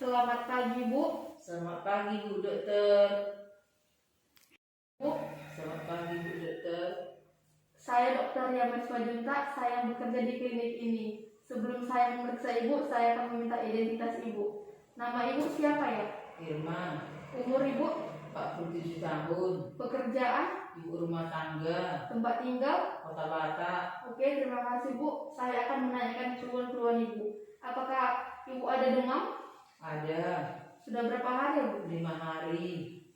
Selamat pagi, Bu. Selamat pagi, Bu Dokter. Bu, Selamat pagi, Bu Dokter. saya Dr. Yames Wajunta. Saya bekerja di klinik ini. Sebelum saya memeriksa Ibu, saya akan meminta identitas Ibu. Nama Ibu siapa ya? Firman, Umur Ibu? 47 tahun, Pekerjaan? ibu rumah tangga, Tempat tinggal? Kota Batak. Oke, terima kasih, Bu. Saya akan menanyakan keluhan-keluhan Ibu. Apakah Ibu ada demam? Ada Sudah berapa hari, Bu? 5 hari,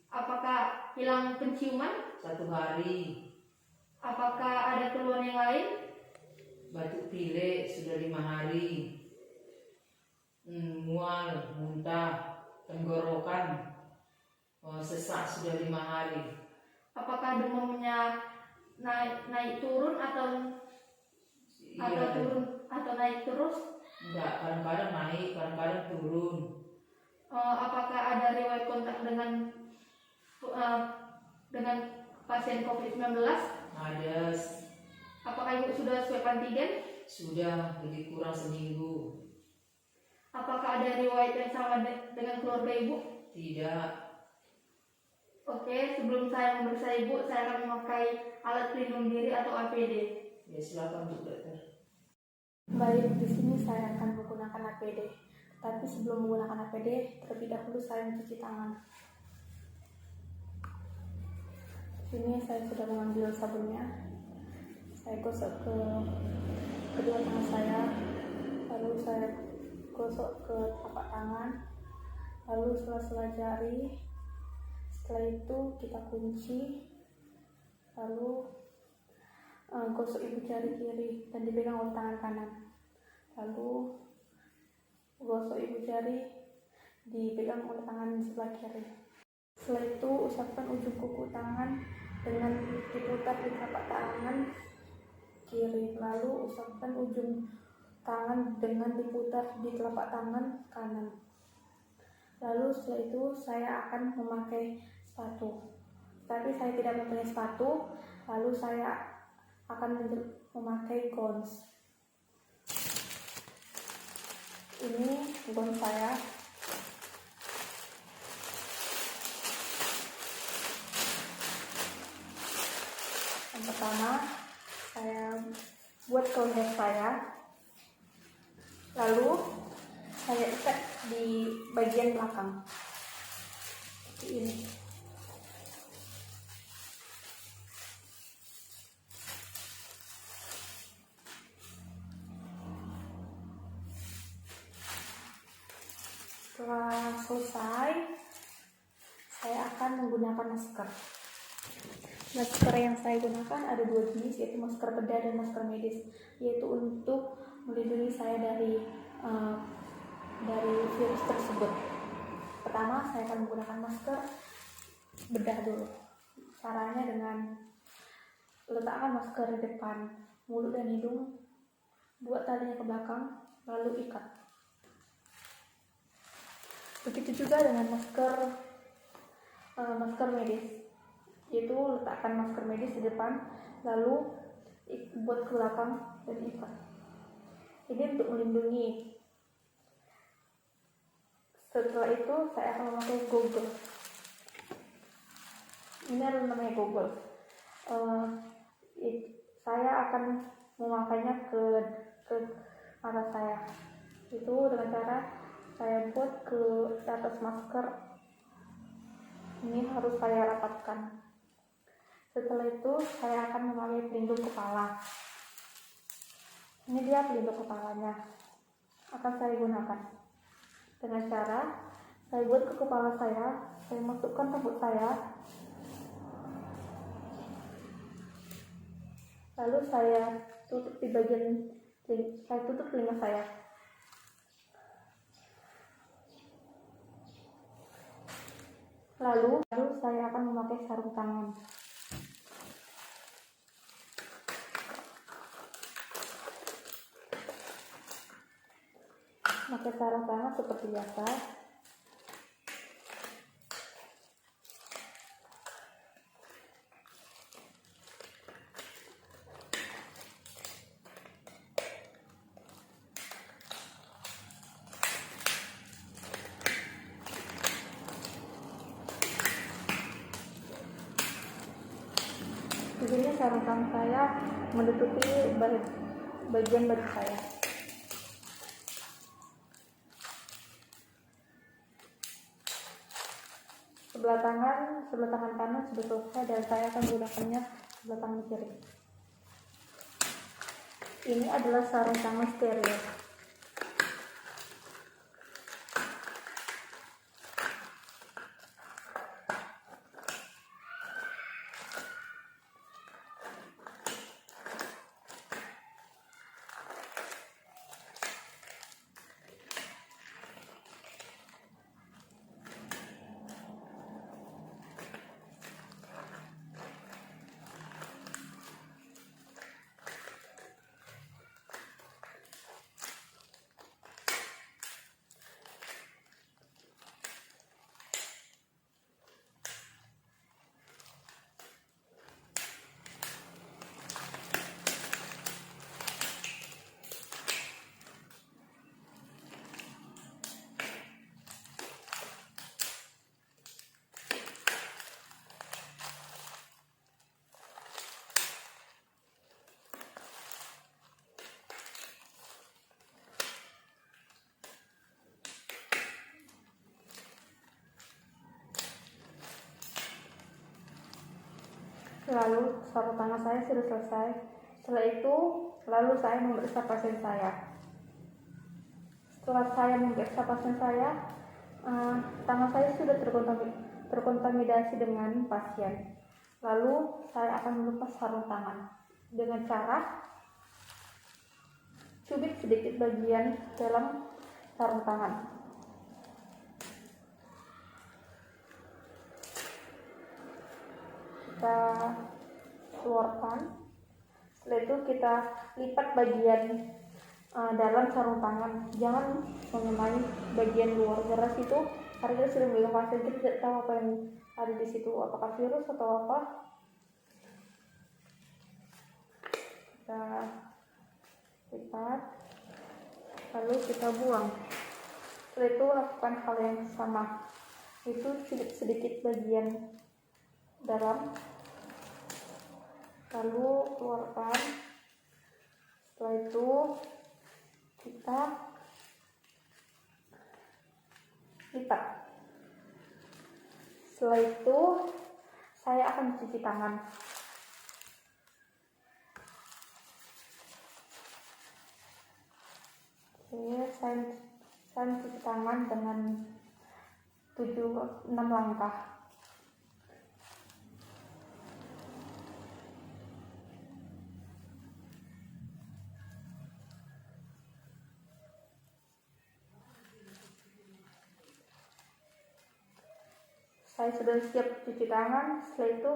Apakah hilang penciuman? 1 hari, Apakah ada keluhan yang lain? batuk pilek sudah 5 hari, mual, muntah, tenggorokan, sesak sudah 5 hari. Apakah demamnya naik turun atau turun atau naik terus? Enggak, kadang-kadang naik, kadang-kadang turun. Apakah ada riwayat kontak dengan pasien COVID-19? Ada, Apakah Ibu sudah swab antigen? sudah lebih kurang seminggu. Apakah ada riwayat yang sama dengan keluarga Ibu? Tidak. Oke, sebelum saya memeriksa Ibu, saya akan memakai alat pelindung diri atau APD. Ya, silakan, Bu Dokter. Baik, di sini saya akan menggunakan APD. Tapi sebelum menggunakan APD, terlebih dahulu saya mencuci tangan. Sini saya sudah mengambil sabunnya. Saya gosok ke kedua tangan saya, lalu saya gosok ke telapak tangan, lalu sela-sela jari. Setelah itu kita kunci, lalu gosok ibu jari kiri dan dipegang oleh tangan kanan. Lalu gosok ibu jari dipegang oleh tangan sebelah kiri. Setelah itu usapkan ujung kuku tangan dengan diputar di telapak tangan kiri. Lalu usapkan ujung tangan dengan diputar di telapak tangan kanan. Lalu setelah itu saya akan memakai sepatu. Tapi saya tidak mempunyai sepatu. Lalu saya akan memakai gons. Ini gons saya. Yang pertama, saya buat ke leher saya. Lalu saya ikat di bagian belakang. Seperti ini. Setelah selesai, saya akan menggunakan masker. Masker yang saya gunakan ada 2 jenis, yaitu masker bedah dan masker medis, yaitu untuk melindungi saya dari virus tersebut. Pertama, saya akan menggunakan masker bedah dulu. Caranya dengan letakkan masker di depan mulut dan hidung, buat talinya ke belakang, lalu ikat. Begitu juga dengan masker medis, yaitu letakkan masker medis di depan, lalu buat ke belakang dan ikat. Ini untuk melindungi. Setelah itu saya akan memakai goggle. Ini adalah namanya goggle. Saya akan memakainya ke mata saya. Itu dengan cara saya buat ke atas masker. Ini harus saya rapatkan. Setelah itu saya akan memakai pelindung kepala. Ini dia pelindung kepalanya. Akan saya gunakan dengan cara saya buat ke kepala saya masukkan rambut saya, lalu saya tutup di bagian saya tutup telinga saya. Lalu saya akan memakai sarung tangan. Pakai sarung tangan seperti biasa. sarung tangan saya menutupi bagian baju saya. Sebelah tangan kanan sudah selesai dan saya akan menggunakannya sebelah tangan kiri. Ini adalah sarung tangan steril. Lalu sarung tangan saya sudah selesai. Setelah itu, lalu saya memeriksa pasien saya. Setelah saya memeriksa pasien saya, tangan saya sudah terkontaminasi dengan pasien. Lalu saya akan melepas sarung tangan dengan cara cubit sedikit bagian dalam sarung tangan. Kita keluarkan. Setelah itu kita lipat bagian dalam sarung tangan, jangan mengenai bagian luar, karena kita sudah memegang pasien, kita tidak tahu apa yang ada di situ, apakah virus atau apa. Kita lipat, lalu kita buang. Setelah itu lakukan hal yang sama, itu sedikit bagian dalam, lalu keluarkan. Setelah itu kita lipat. Setelah itu saya akan cuci tangan. Saya mencuci tangan dengan 6 langkah. Saya sudah siap cuci tangan. Setelah itu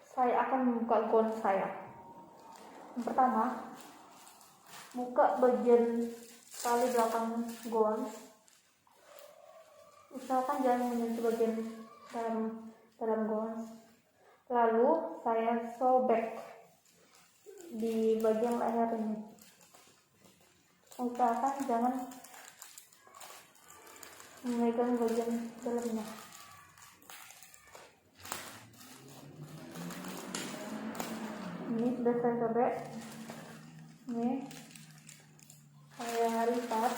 saya akan membuka gaun saya. Yang pertama, buka bagian tali belakang gaun. Usahakan jangan menyentuh bagian dalam gaun. Lalu saya sobek di bagian leher ini. Usahakan jangan memegang bagian dalamnya. Ini sudah saya sobek. Ini saya lipat.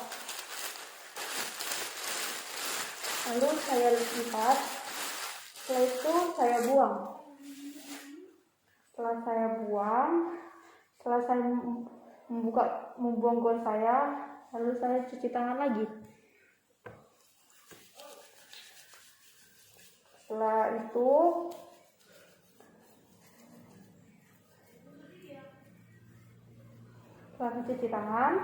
Lalu saya lipat. Setelah itu saya buang. Setelah saya membuang gaun saya, lalu saya cuci tangan lagi. Setelah itu setelah mencuci tangan,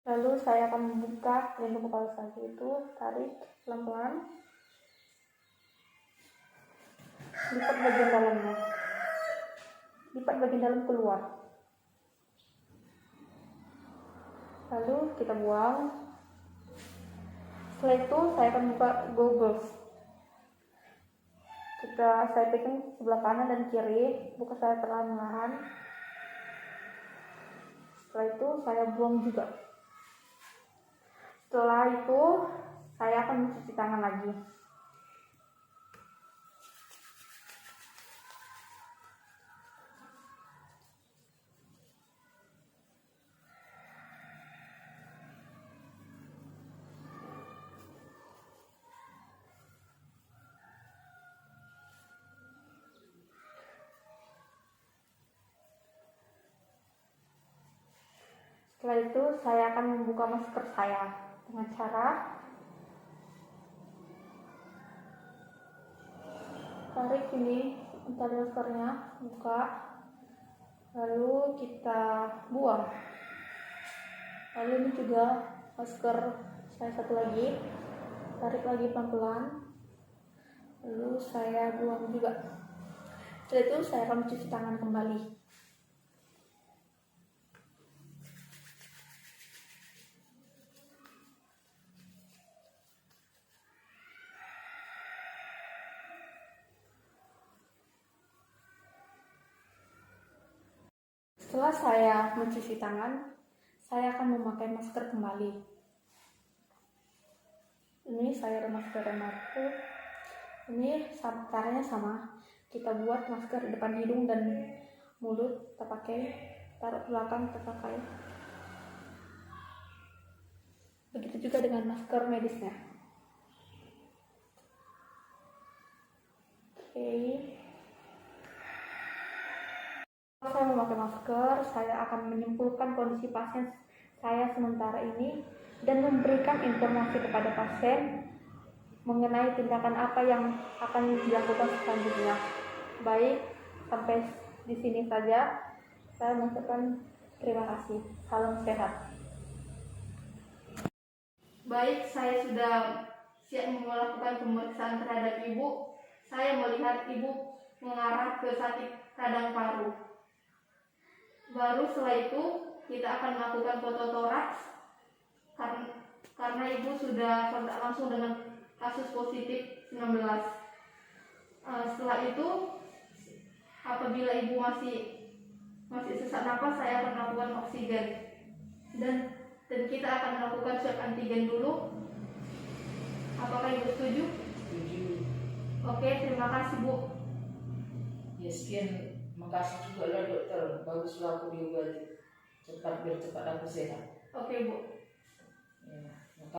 lalu saya akan membuka pelindung kepala saya. Itu tarik pelan-pelan, lipat bagian dalamnya, lipat bagian dalam keluar, lalu kita buang. Setelah itu saya akan buka goggles. Saya pegang sebelah kanan dan kiri, buka saya perlahan-lahan. Setelah itu saya buang juga. Setelah itu saya akan mencuci tangan lagi. Setelah itu saya akan membuka masker saya dengan cara tarik ini tali maskernya, buka, lalu kita buang. Lalu ini juga masker saya satu lagi, tarik lagi pelan-pelan, lalu saya buang juga. Setelah itu saya akan mencuci tangan kembali. Setelah saya mencuci tangan, saya akan memakai masker kembali. Ini saya ada masker yang baru. Ini caranya sama. Kita buat masker di depan hidung dan mulut, kita pakai, taruh ke belakang, kita pakai. Begitu juga dengan masker medisnya. Oke. Kalau saya memakai masker, saya akan menyimpulkan kondisi pasien saya sementara ini dan memberikan informasi kepada pasien mengenai tindakan apa yang akan dilakukan selanjutnya. Baik, sampai di sini saja. Saya mengucapkan terima kasih. Salam sehat. Baik, saya sudah siap melakukan pemeriksaan terhadap ibu. Saya melihat ibu mengarah ke sakit radang paru. Baru setelah itu kita akan melakukan foto toraks karena ibu sudah kontak langsung dengan kasus positif 19. Setelah itu apabila ibu masih sesak napas, saya akan melakukan oksigen dan kita akan melakukan swab antigen dulu. Apakah ibu setuju? Setuju. Oke, terima kasih Bu. Ya sekian, makasih juga lah dokter. Baguslah aku diobati. Biar cepat aku sehat. Oke Bu.